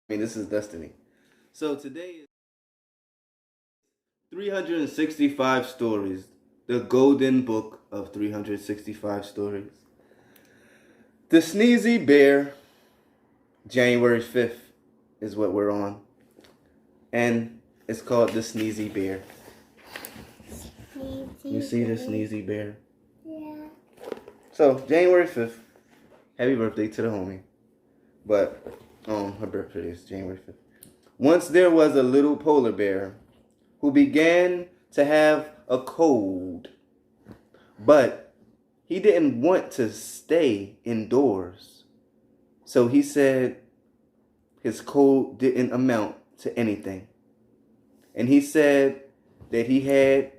This is destiny. So today is 365 stories, the golden book of 365 stories. The Sneezy Bear, January 5th is what we're on. And it's called the Sneezy Bear. You see the Sneezy Bear? Yeah. So, January 5th, happy birthday to the homie. But, her birthday is January 5th. Once there was a little polar bear who began to have a cold. But he didn't want to stay indoors. So he said his cold didn't amount to anything. And he said that he had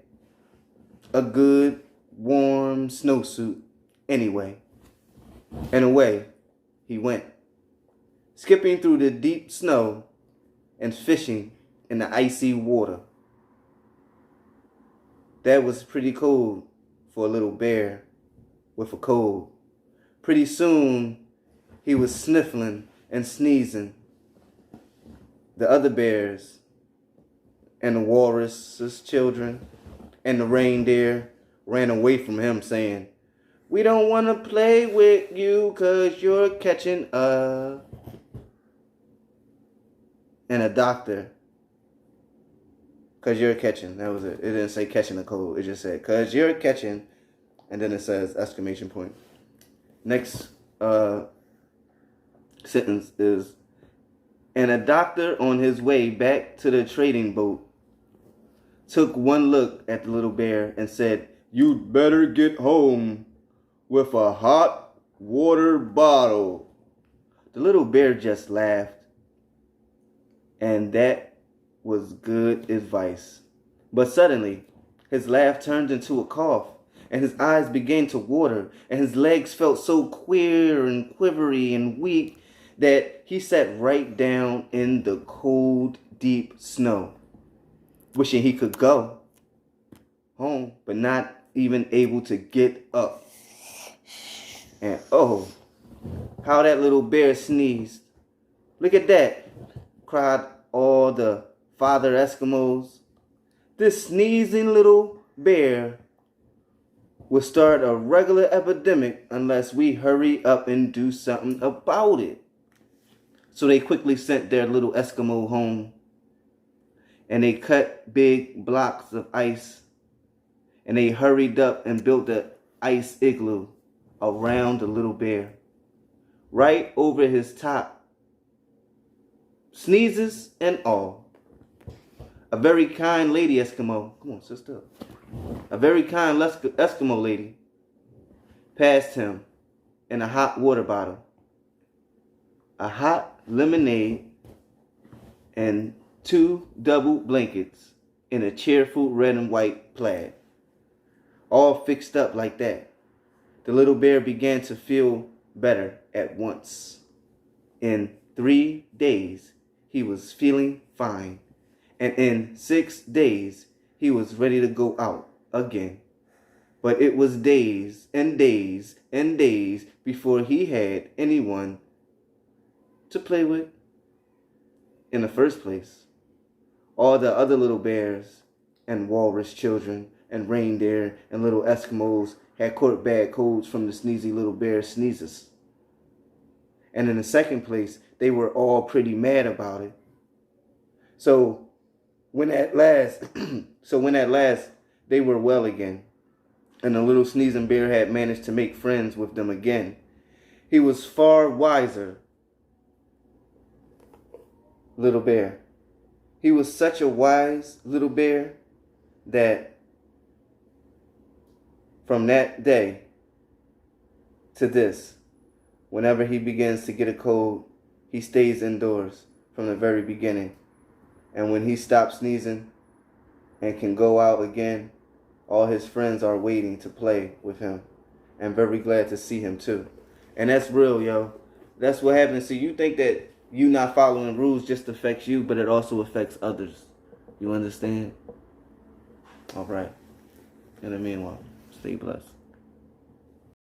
a good warm snowsuit anyway. And away he went, skipping through the deep snow and fishing in the icy water. That was pretty cold for a little bear with a cold. Pretty soon, he was sniffling and sneezing. The other bears and the walrus's children and the reindeer ran away from him saying, "We don't want to play with you 'cause you're catching a..." And a doctor, "'Cause you're catching." That was it. It didn't say catching a cold. It just said, "'Cause you're catching." And then it says exclamation point. Next sentence is, and a doctor on his way back to the trading boat took one look at the little bear and said, "You'd better get home with a hot water bottle." The little bear just laughed. And that was good advice. But suddenly, his laugh turned into a cough, and his eyes began to water, and his legs felt so queer and quivery and weak that he sat right down in the cold, deep snow, wishing he could go home, but not even able to get up. And oh, how that little bear sneezed. "Look at that," cried all the father Eskimos. "This sneezing little bear will start a regular epidemic unless we hurry up and do something about it." So they quickly sent their little Eskimo home, and they cut big blocks of ice, and they hurried up and built the ice igloo around the little bear, right over his top, sneezes and all. A very kind lady Eskimo, come on sister, a very kind Eskimo lady passed him in a hot water bottle, a hot lemonade, and 2 double blankets in a cheerful red and white plaid, all fixed up like that. The little bear began to feel better at once. In 3 days, he was feeling fine. And in 6 days, he was ready to go out again. But it was days and days and days before he had anyone to play with in the first place. All the other little bears and walrus children and reindeer and little Eskimos had caught bad colds from the sneezy little bear sneezes. And in the second place, they were all pretty mad about it. So when at last they were well again, and the little sneezing bear had managed to make friends with them again, he was far wiser little bear. He was such a wise little bear that from that day to this, whenever he begins to get a cold, he stays indoors from the very beginning. And when he stops sneezing and can go out again, all his friends are waiting to play with him and very glad to see him too. And that's real, yo. That's what happens. See, you think that you not following rules just affects you, but it also affects others. You understand? All right. In the meanwhile, stay blessed.